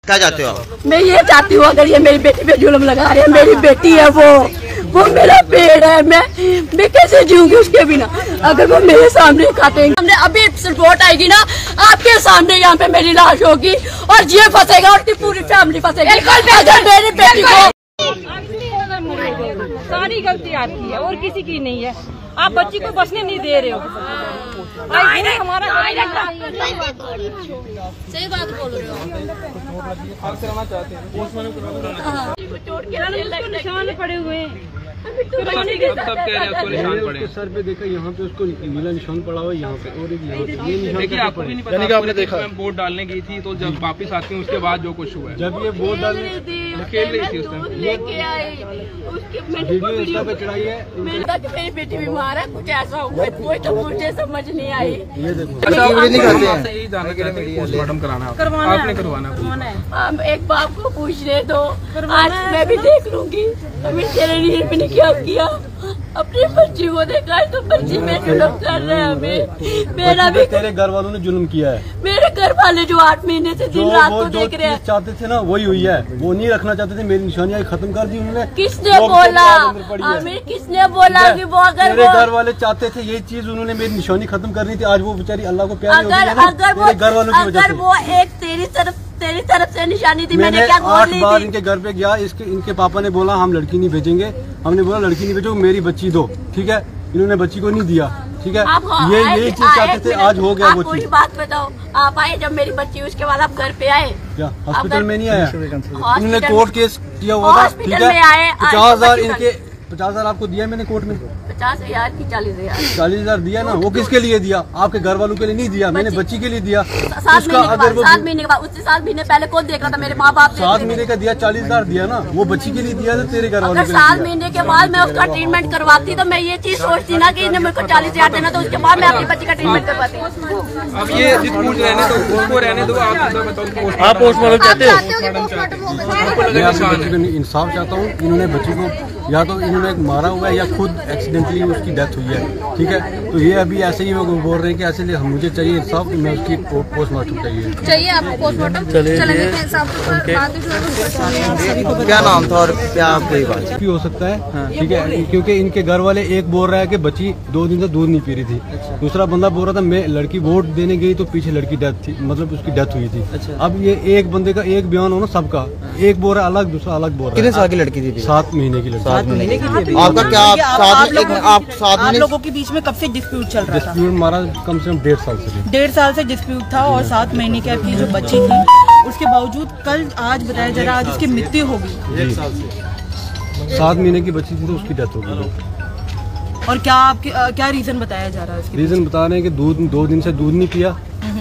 क्या चाहते हो आप? मैं ये चाहती हूँ, अगर ये मेरी बेटी पे जुल्म लगा रहे हैं, मेरी बेटी है वो मेरा पेड़ है, मैं कैसे जीऊंगी उसके बिना? अगर वो मेरे सामने काटेंगे, हमने अभी रिपोर्ट आएगी ना, आपके सामने यहाँ पे मेरी लाश होगी और ये फंसेगा, उसकी पूरी फैमिली फंसेगी। अगर मेरी बेटी को सारी गलती आपकी है और किसी की नहीं है। आप बच्ची को बसने नहीं दे रहे हो। हमारा सही बात बोल रहे हो। निशान पड़े हुए हैं, सर पे देखा, यहाँ पे उसको नीला निशान पड़ा हुआ है, यहाँ पे और एक यहाँ पे। ये निशान देखिए, आपको भी नहीं पता, आपने देखा वोट डालने गई थी, तो जब वापस आती हूँ उसके बाद जो कुछ हुआ है, जब ये वोट डालने खेल रही थी उस टाइम, लेके आए वीडियो इंस्टा पे चढ़ाई है। मेरी बेटी बीमार है, कुछ ऐसा हुआ, कोई तो मुझे समझ नहीं आई। ये देखो, यही जानना चाहते हैं पोस्टमार्टम कराना आपने करवाना है। हम एक बाप को पूछ रहे तो आज मैं भी देख लूंगी। अभी तेरे लिए मैंने क्या किया, अपनी बच्ची को देखा है तो बच्ची में जुल्म कर रहे हैं हमें। मेरा भी तेरे घर वालों ने जुल्म किया है। मेरे घर वाले जो 8 महीने से दिन रात को देख रहे हैं, चाहते थे ना वही हुई है। वो नहीं रखना चाहते थे, मेरी निशानियाँ खत्म कर दी उन्होंने। किसने बोला आमिर, किसने बोला कि वो अगर मेरे घर वाले चाहते थे ये चीज, उन्होंने मेरी निशानी खत्म करनी थी। आज वो बेचारी अल्लाह को प्यारी हो गई है ना, मेरे घर वालों की वजह से। अगर वो एक तेरी तरफ से निशानी थी, मैंने क्या 8 बार इनके घर पे गया, इनके पापा ने बोला हम लड़की नहीं भेजेंगे। हमने बोला लड़की नहीं भेजो, मेरी बच्ची दो, ठीक है। इन्होंने बच्ची को नहीं दिया, ठीक है। ये यही चीज चाहते थे, आज हो गया वो चीज। बात बताओ, आप आए जब मेरी बच्ची, उसके बाद आप घर पे आए क्या? हॉस्पिटल में नहीं आया, इन्होंने कोर्ट केस किया हुआ था, ठीक है। 50,000 इनके 50,000 आपको दिया मैंने कोर्ट में। 50,000 की 40,000 40,000 दिया ना। वो किसके लिए दिया? आपके घर वालों के लिए नहीं दिया, मैंने बच्ची के लिए दिया। 7 महीने के बाद, उससे 7 महीने पहले कौन देख रहा था? मेरे माँ बाप। 7 महीने का दिया, 40,000 दिया ना, वो बच्ची के लिए दिया था, तेरे घर वालों के लिए। 7 महीने के बाद मैं उसका ट्रीटमेंट करवाती तो मैं ये चीज सोचती ना कि इन्हें मेरे को 40,000 देना, तो उसके बाद मैं अपनी बच्ची का ट्रीटमेंट करवाती। अब ये जिस पूछ रहने दो उसको रहने दो, आप पोस्टमार्टम चाहते हो? मैं इंसाफ चाहता हूँ। इन्होंने बच्ची को या तो इन्होंने मारा हुआ है या खुद एक्सीडेंटली उसकी डेथ हुई है, ठीक है। तो ये अभी ऐसे ही वो बोल रहे हैं कि ऐसे मुझे चाहिए इंसाफ, मैं उसकी पोस्टमार्टम चाहिए आपको पोस्टमार्टम। क्या नाम था और क्या आपकी बात भी हो सकता है, ठीक है। क्योंकि इनके घर वाले एक बोल रहा है कि बच्ची 2 दिन से दूध नहीं पी रही थी, दूसरा बंदा बोल रहा था मैं लड़की वोट देने गई तो पीछे लड़की डेथ थी, मतलब उसकी डेथ हुई थी। अब ये एक बंदे का एक बयान हो ना सबका, एक बोल रहा है अलग, दूसरा अलग बोल रहा है। कितने साल की लड़की थी? 7 महीने की लड़की। 7 महीने की। आपका क्या आप लोगों के बीच में कब से डिस्प्यूट चल रहा था? डिस्प्यूट हमारा कम से कम 1.5 साल से। 1.5 साल से डिस्प्यूट था और 7 महीने की आपकी जो बच्ची थी, उसके बावजूद कल आज बताया जा रहा है आज उसकी मृत्यु हो गई। 1 साल से 7 महीने की बच्ची थी तो उसकी डेथ हो गई। और क्या रीजन बताया जा रहा है? रीजन बता रहे हैं कि 2 दिन से दूध नहीं पिया,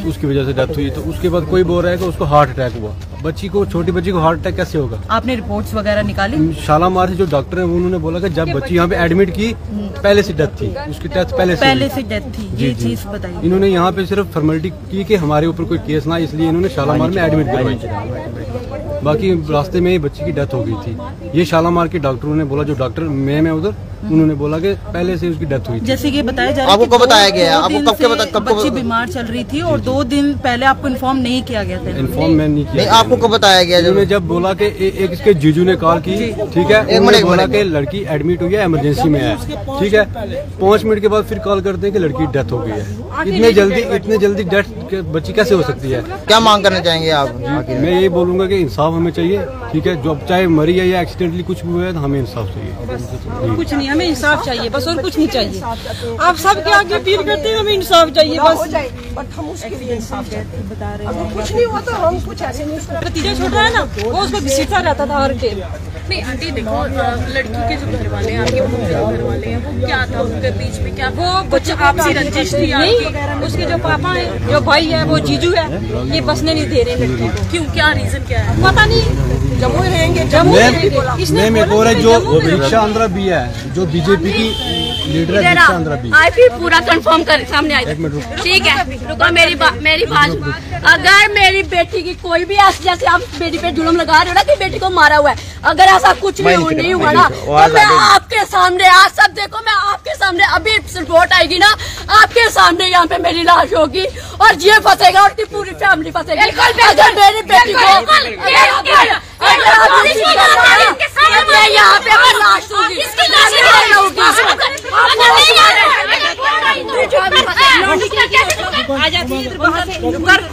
उसकी वजह से डेथ हुई। तो उसके बाद कोई बोल रहा है कि उसको हार्ट अटैक हुआ। बच्ची को, छोटी बच्ची को हार्ट अटैक कैसे होगा? आपने रिपोर्ट्स वगैरह निकाली? शालामार से जो डॉक्टर है उन्होंने बोला कि जब बच्ची यहाँ पे एडमिट की पहले से डेथ थी, उसकी डेथ पहले से डेथ थी। ये चीज बताइए। इन्होंने यहाँ पे सिर्फ फॉर्मेलिटी की कि हमारे ऊपर कोई केस ना, इसलिए इन्होंने शालामार में एडमिट करवाई। बाकी रास्ते में ही बच्ची की डेथ हो गई थी। ये शालामार के डॉक्टरों ने बोला, जो डॉक्टर मैम है उधर, उन्होंने बोला कि पहले से उसकी डेथ हुई थी। जैसे कि बताया जा रहा है। आपको कब बताया गया? आपको कब बच्ची बीमार चल रही थी और 2 दिन पहले आपको इन्फॉर्म नहीं किया गया था? इन्फॉर्म मैं नहीं किया। आपको कब बताया गया? जब बोला कि एक इसके जीजू ने कॉल की, ठीक है, उन्होंने बोला कि लड़की एडमिट हुई है, इमरजेंसी में है, ठीक है। 5 मिनट के बाद फिर कॉल करते हैं कि लड़की डेथ हो गई है। इतने जल्दी डेथ बच्ची कैसे हो सकती है? क्या मांग करना चाहेंगे आप? मैं यही बोलूंगा कि इंसाफ हमें चाहिए, ठीक है। जो चाहे मरी है या एक्सीडेंटली कुछ भी हुआ है तो हमें इंसाफ चाहिए। कुछ नहीं, हमें इंसाफ चाहिए बस, और कुछ नहीं चाहिए। आप सबके आगे अपील करते हैं, हमें इंसाफ चाहिए बस। हम उसके लिए इंसाफ बता रहे हैं। कुछ नहीं हुआ तो हम कुछ ऐसे नहीं। भतीजा छोटा है ना, वो उसको घसीटता रहता था हर टाइम। नहीं आंटी देखो, लड़की के जो घर वाले हैं, आपके घर वाले हैं, वो क्या था उनके बीच में? क्या वो कुछ आपसी रंजिश थी? नहीं, उसके जो पापा है, जो भाई है, वो जीजू है, ये बसने नहीं दे रहे लड़की को। क्यों, क्या रीजन क्या है? पता नहीं। जम्मू रहेंगे, जम्मू जो रिक्शा आंध्रा भी है, जो बीजेपी की लीडर है रिक्शा आंध्रा भी। आई फिर पूरा कंफर्म कर सामने आई, ठीक है। रुको, मेरी बात। अगर मेरी बेटी की कोई भी ऐसी, जैसे आप बेटी पे जुल्म लगा रहे हो ना कि बेटी को मारा हुआ है, अगर ऐसा कुछ नहीं हुआ ना तो मैं आपके सामने आज सब देखो, मैं आपके सामने अभी रिपोर्ट आएगी ना, आपके सामने यहाँ पे मेरी लाश होगी और ये फंसेगा और पूरी फैमिली फंसेगी। अगर मेरी बेटी को यहाँ पे लाश होगी,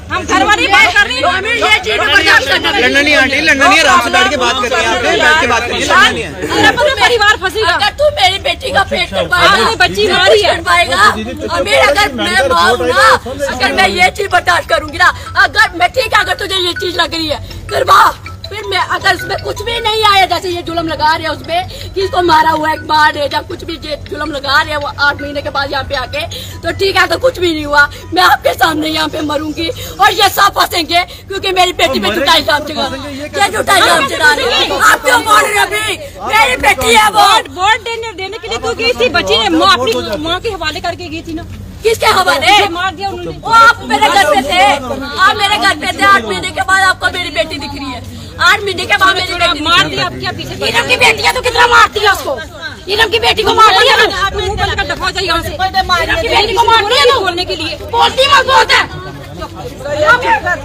हम घर वाली बात कर रही लंडनी आंटी, लंडनी आराम से बैठ के बात कर रही है, बैठ के बात करिए। परिवार फंसेगा। अगर तू मेरी बेटी का पेट बच्ची मारी है पाएगा, अगर मैं माँ हूँ ना, अगर मैं ये चीज बर्दाश्त करूंगी ना, अगर मैं ठीक है, अगर तुझे ये चीज लग रही है करवा, फिर मैं अगर उसमें कुछ भी नहीं आया, जैसे ये जुल्म लगा रहे हैं उसमें कि इसको मारा हुआ है, बाढ़ है, जब कुछ भी जुल्म लगा रहे हैं वो 8 महीने के बाद यहाँ पे आके, तो ठीक है, अगर कुछ भी नहीं हुआ मैं आपके सामने यहाँ पे मरूंगी और ये सब फंसेंगे क्योंकि मेरी बेटी पे झूठा इल्जाम चढ़ा रहे हैं। आप क्यों बोल रहे हैं? अभी मेरी बेटी है, वोट देने के लिए तो गई थी, बच्ची ने अपनी माँ के हवाले करके गई थी ना। किसके हवाले? मार दिया उन्होंने। वो आप मेरे घर पे थे, आप मेरे घर पे थे, 8 महीने के बाद आपको मेरी बेटी दिख रही है, 8 महीने के बाद मेरी बेटी मार दिया। अब क्या पीछे इनम की बेटी है तो कितना मारती है उसको? इनम की बेटी को मार दिया, आप मुंह बंद कर दफा जाइए यहाँ से। इनम की बेटी को मार दिया ना बोलने के लिए बोलती मत बोलते।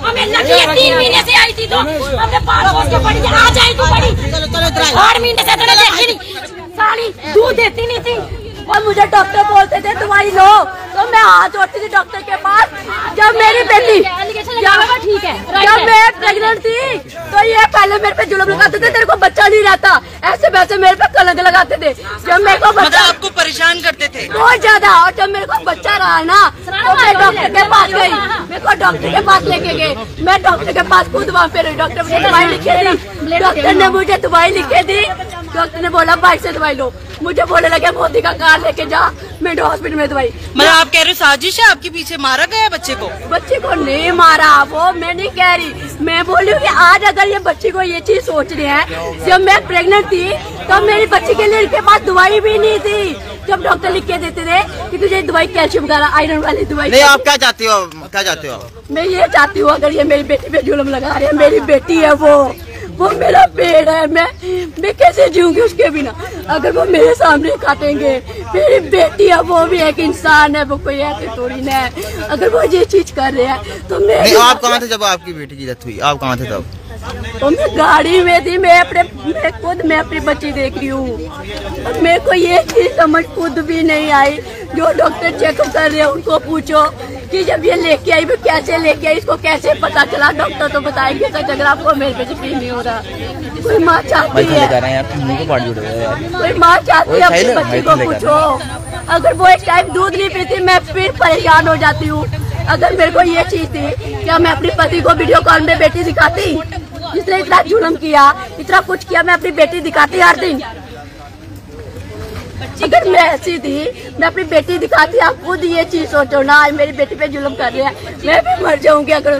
हमें लगी है 3 महीने से आई थी तो हमने 5 वर्ष के पड़ी, आज आई तो पड़ी 8 महीने से देखी नहीं, साली दूध देती नहीं थी और मुझे डॉक्टर बोलते थे दवाई लो, तो मैं हाथ जोड़ती थी डॉक्टर के पास। जब मेरी बेटी ठीक है, जब मैं प्रेग्नेंट थी तो ये पहले मेरे पे जुल्म लगाते थे, तेरे को बच्चा नहीं रहता, ऐसे वैसे मेरे पे कलंक लगाते थे। जब मेरे को बच्चा आपको परेशान करते थे बहुत ज्यादा, और जब मेरे को बच्चा रहा ना तो मैं डॉक्टर के पास गई, मेरे को डॉक्टर के पास लेके गए, मैं डॉक्टर के पास खुद वहाँ पे रही, डॉक्टर मुझे दवाई लिखे दी, डॉक्टर ने मुझे दवाई लिखे दी, डॉक्टर ने बोला बाइक से दवाई लो, मुझे बोलने लगे मोदी का कार्ड लेके जा, मेरे हॉस्पिटल में दवाई। मतलब आप कह रहे हो साजिश है आपके पीछे, मारा गया बच्चे को? बच्चे को नहीं मारा, वो मैं नहीं कह रही, मैं बोल रही हूँ कि आज अगर ये बच्ची को ये चीज सोच रहे हैं, जब मैं प्रेग्नेंट थी तो मेरी बच्ची के लिए इनके पास दवाई भी नहीं थी, जब डॉक्टर लिख के देते थे कि तुझे दवाई कैल्शियम वगैरह आयरन वाली दवाई। नहीं, आप क्या चाहती हो? क्या चाहते हो? मैं ये चाहती हूँ अगर ये मेरी बेटी पे जुल्म लगा रहे हैं, मेरी बेटी है वो मेरा पेड़ है, मैं कैसे जीऊंगी उसके बिना? अगर वो मेरे सामने काटेंगे, मेरी बेटी है, वो भी एक इंसान है, वो कोई ऐसे थोड़ी ना है। अगर वो ये चीज कर रहे हैं तो मैं आप कहाँ थे जब आपकी बेटी की डेथ हुई? आप कहाँ थे तब? तो मैं गाड़ी में थी, मैं अपनी बच्ची देख रही हूँ, मेरे को ये चीज समझ खुद भी नहीं आई। जो डॉक्टर चेकअप कर रहे हैं उनको पूछो कि जब ये लेके आई वो कैसे लेके आई, इसको कैसे पता चला? डॉक्टर तो बताएंगे सच, अगर आपको मेरे पे यकीन नहीं हो रहा। कोई माँ चाहती है, कोई माँ चाहती है अपनी बच्ची को पूछो। अगर वो एक टाइम दूध नहीं पीती मैं फिर परेशान हो जाती हूँ। अगर मेरे को ये चीज थी क्या मैं अपनी पति को वीडियो कॉल में बेटी दिखाती, जिसने इतना जुल्म किया, इतना कुछ किया, मैं अपनी बेटी दिखाती हर दिन? अगर मैं ऐसी थी मैं अपनी बेटी दिखाती। आप खुद ये चीज सोचो ना, आज मेरी बेटी पे जुल्म कर रहे हैं, मैं भी मर जाऊंगी अगर